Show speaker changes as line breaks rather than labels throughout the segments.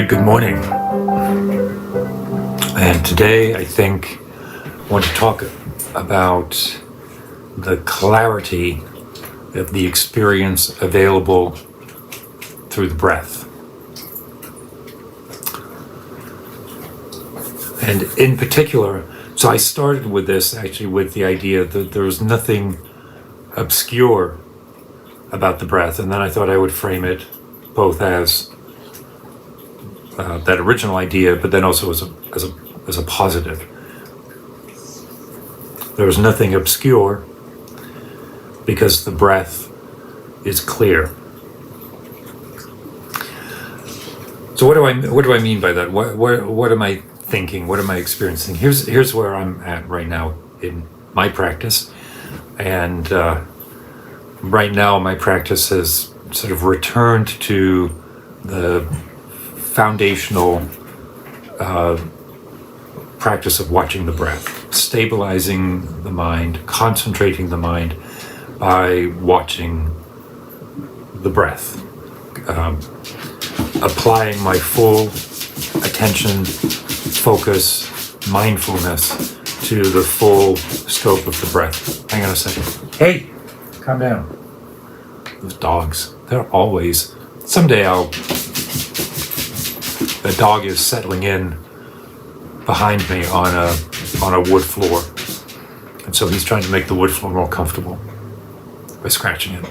right, good morning. And today I think I want to talk about the clarity of the experience available through the breath. And in particular, so I started with this actually with the idea that there was nothing obscure about the breath, and then I thought I would frame it both as that original idea, but then also as a positive. There was nothing obscure because the breath is clear. So what do I mean by that? What am I thinking? What am I experiencing? Here's where I'm at right now in my practice, and right now my practice has sort of returned to the foundational practice of watching the breath, stabilizing the mind, concentrating the mind by watching the breath, applying my full attention, focus, mindfulness to the full scope of the breath. Hang on a second. Hey, calm down. Those dogs, they're always, someday the dog is settling in behind me on a wood floor. And so he's trying to make the wood floor more comfortable by scratching it.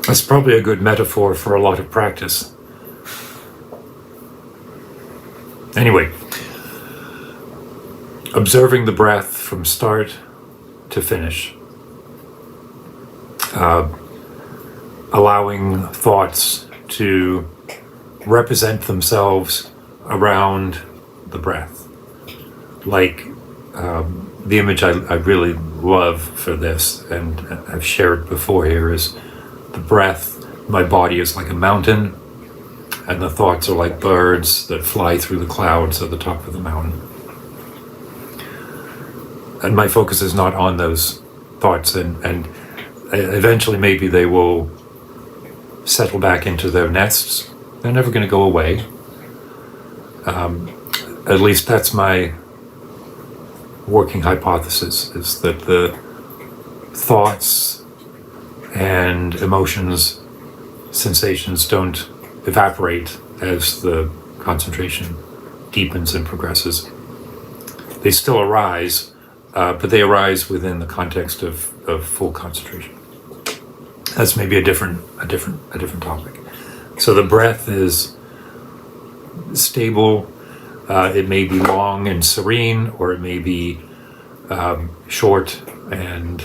That's probably a good metaphor for a lot of practice. Anyway, observing the breath from start to finish. Allowing thoughts to represent themselves around the breath. Like the image I really love for this, and I've shared before here, is the breath. My body is like a mountain, and the thoughts are like birds that fly through the clouds at the top of the mountain. And my focus is not on those thoughts, and eventually maybe they will settle back into their nests. They're never going to go away. At least that's my working hypothesis, is that the thoughts and emotions, sensations don't evaporate as the concentration deepens and progresses. They still arise, but they arise within the context of full concentration. That's maybe a different topic. So the breath is stable. It may be long and serene, or it may be short and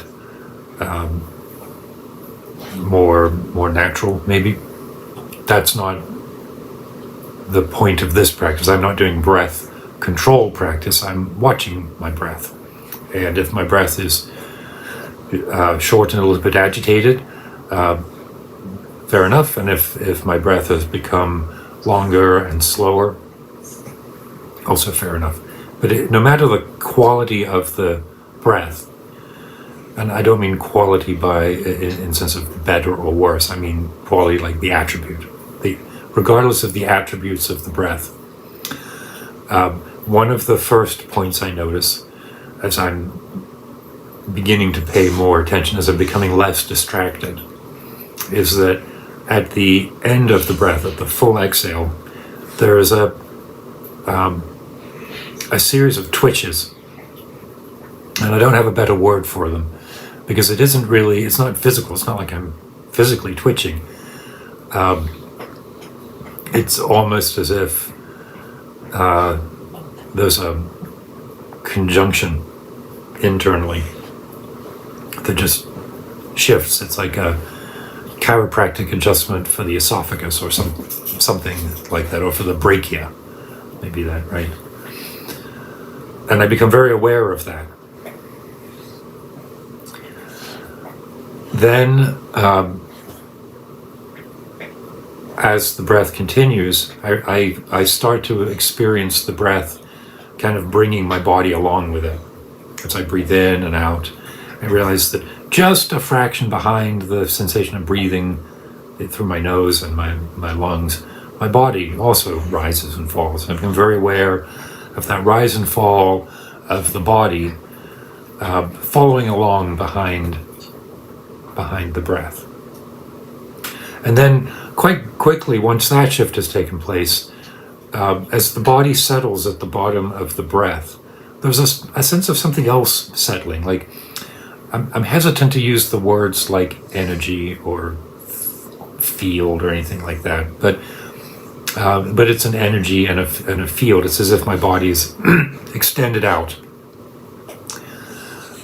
more natural. Maybe that's not the point of this practice. I'm not doing breath control practice. I'm watching my breath, and if my breath is short and a little bit agitated, fair enough. And if my breath has become longer and slower, also fair enough. But no matter the quality of the breath, and I don't mean quality in sense of better or worse, I mean quality like the attribute. Regardless of the attributes of the breath, one of the first points I notice as I'm beginning to pay more attention, as I'm becoming less distracted, is that at the end of the breath, at the full exhale, there is a series of twitches, and I don't have a better word for them, because it's not physical. It's not like I'm physically twitching. It's almost as if there's a conjunction internally that just shifts. It's like a chiropractic adjustment for the esophagus or something like that, or for the brachia, maybe that, right? And I become very aware of that. Then, as the breath continues, I start to experience the breath kind of bringing my body along with it. As I breathe in and out, I realize that just a fraction behind the sensation of breathing through my nose and my lungs, my body also rises and falls. And I'm very aware of that rise and fall of the body following along behind the breath. And then quite quickly, once that shift has taken place, as the body settles at the bottom of the breath, there's a sense of something else settling. Like, I'm hesitant to use the words like energy or field or anything like that, but it's an energy and a field. It's as if my body is extended out,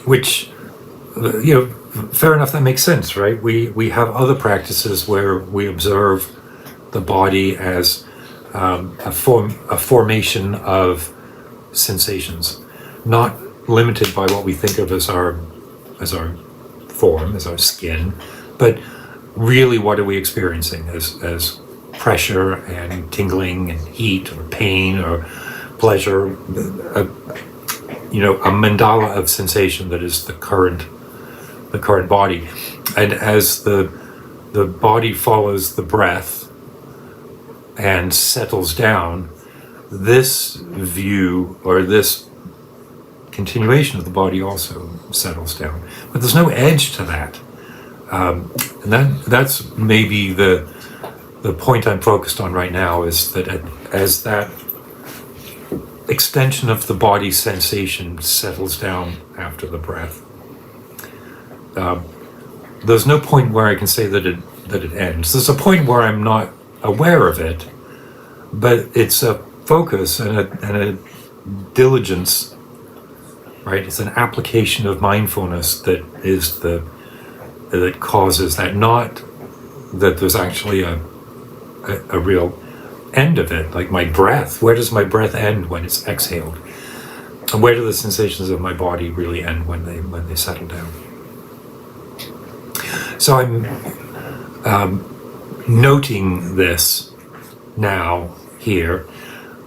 which, fair enough, that makes sense, right? We have other practices where we observe the body as a formation of sensations, not limited by what we think of as our form, as our skin, but really what are we experiencing as pressure and tingling and heat or pain or pleasure, a mandala of sensation that is the current body. And as the body follows the breath and settles down, this view or this continuation of the body also settles down. But there's no edge to that. And that's maybe the point I'm focused on right now, is that as that extension of the body sensation settles down after the breath, there's no point where I can say that it ends. There's a point where I'm not aware of it, but it's a focus and a diligence, right? It's an application of mindfulness that causes that, not that there's actually a real end of it. Like my breath, where does my breath end when it's exhaled? And where do the sensations of my body really end when they settle down? So I'm noting this now here,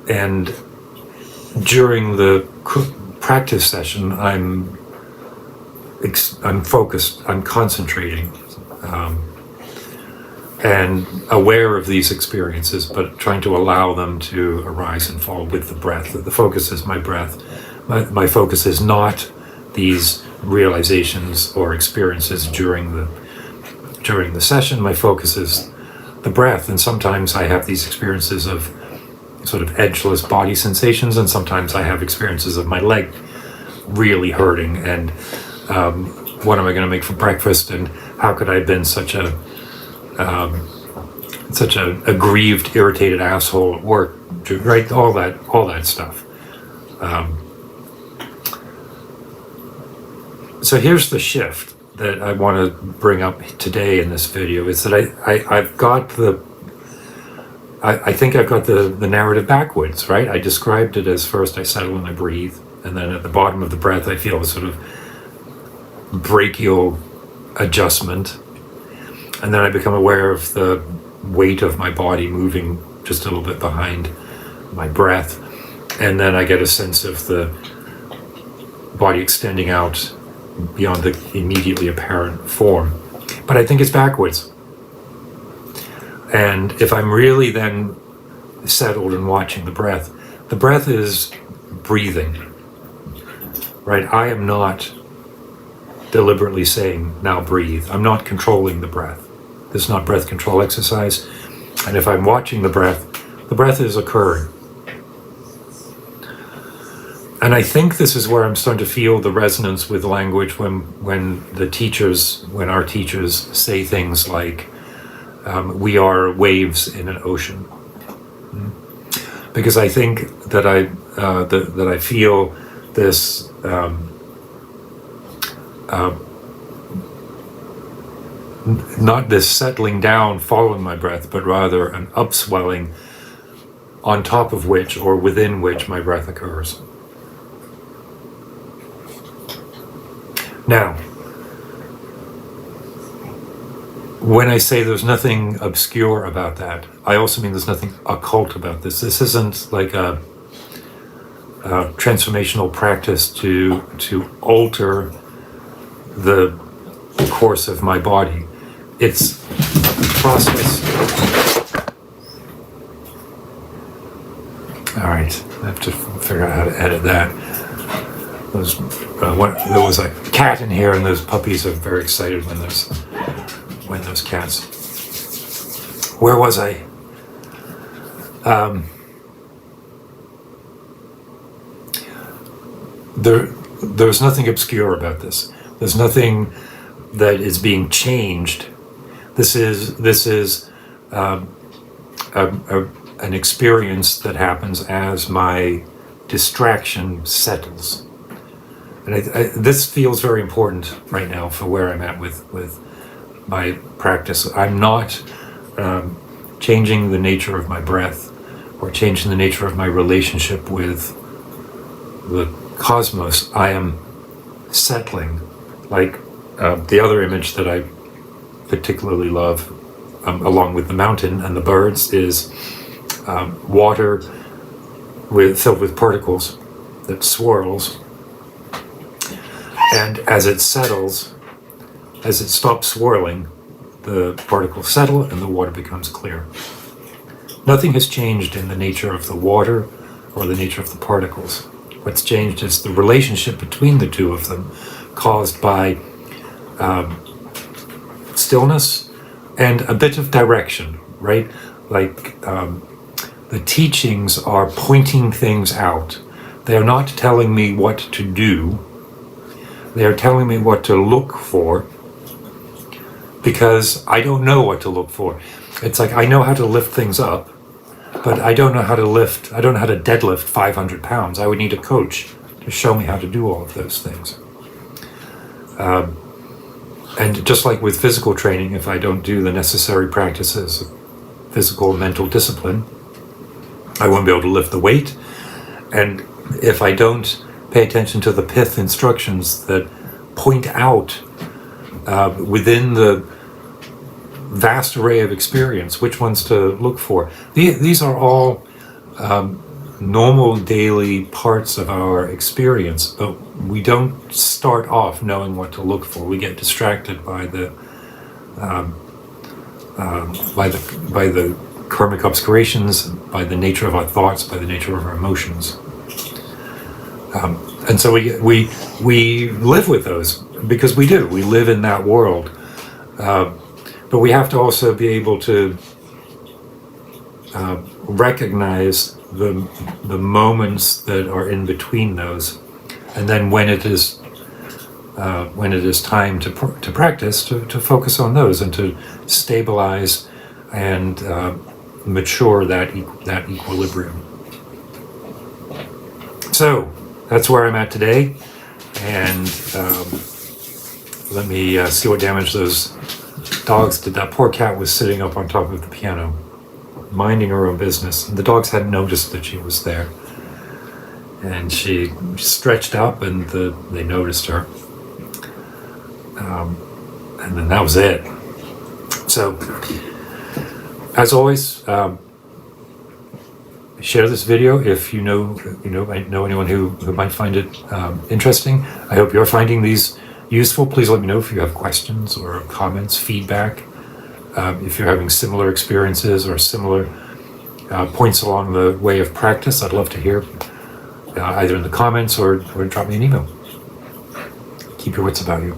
and during the practice session, I'm focused, I'm concentrating, and aware of these experiences, but trying to allow them to arise and fall with the breath. The focus is my breath. My focus is not these realizations or experiences during the session. My focus is the breath, and sometimes I have these experiences of sort of edgeless body sensations, and sometimes I have experiences of my leg really hurting, and what am I going to make for breakfast, and how could I have been such a aggrieved, irritated asshole at work, right? All that stuff. So here's the shift that I want to bring up today in this video, is that I think I've got the narrative backwards, right? I described it as first I settle and I breathe, and then at the bottom of the breath I feel a sort of brachial adjustment, and then I become aware of the weight of my body moving just a little bit behind my breath, and then I get a sense of the body extending out beyond the immediately apparent form. But I think it's backwards. And if I'm really then settled and watching the breath is breathing, right? I am not deliberately saying, now breathe. I'm not controlling the breath. This is not breath control exercise. And if I'm watching the breath is occurring. And I think this is where I'm starting to feel the resonance with language when our teachers say things like, we are waves in an ocean. Because I think that I feel this not this settling down following my breath, but rather an upswelling on top of which or within which my breath occurs. Now, when I say there's nothing obscure about that, I also mean there's nothing occult about this. This isn't like a transformational practice to alter the course of my body. It's process. All right, I have to figure out how to edit that. There was a cat in here, and those puppies are very excited when those cats. Where was I? There's nothing obscure about this. There's nothing that is being changed. This is an experience that happens as my distraction settles. And this feels very important right now for where I'm at with my practice. I'm not changing the nature of my breath or changing the nature of my relationship with the cosmos. I am settling, like the other image that I particularly love, along with the mountain and the birds, is water filled with particles that swirls, and as it settles, as it stops swirling, the particles settle and the water becomes clear. Nothing has changed in the nature of the water or the nature of the particles. What's changed is the relationship between the two of them, caused by stillness and a bit of direction, right? Like the teachings are pointing things out. They are not telling me what to do. They are telling me what to look for, because I don't know what to look for. It's like I know how to lift things up, but I don't know how to deadlift 500 pounds. I would need a coach to show me how to do all of those things. And just like with physical training, if I don't do the necessary practices of physical and mental discipline, I won't be able to lift the weight. And if I don't pay attention to the pith instructions that point out within the vast array of experience which ones to look for. These are all normal daily parts of our experience, but we don't start off knowing what to look for. We get distracted by the karmic obscurations, by the nature of our thoughts, by the nature of our emotions. And so we live with those, because we do. We live in that world. But we have to also be able to recognize the moments that are in between those, and then when it is time to practice, to focus on those and to stabilize and mature that equilibrium. So that's where I'm at today, and let me see what damage those dogs did. That poor cat was sitting up on top of the piano, minding her own business. And the dogs hadn't noticed that she was there. And she stretched up, and they noticed her. And then that was it. So, as always, share this video if you know anyone who might find it interesting. I hope you're finding these useful. Please let me know if you have questions or comments, feedback. If you're having similar experiences or similar points along the way of practice, I'd love to hear either in the comments or drop me an email. Keep your wits about you.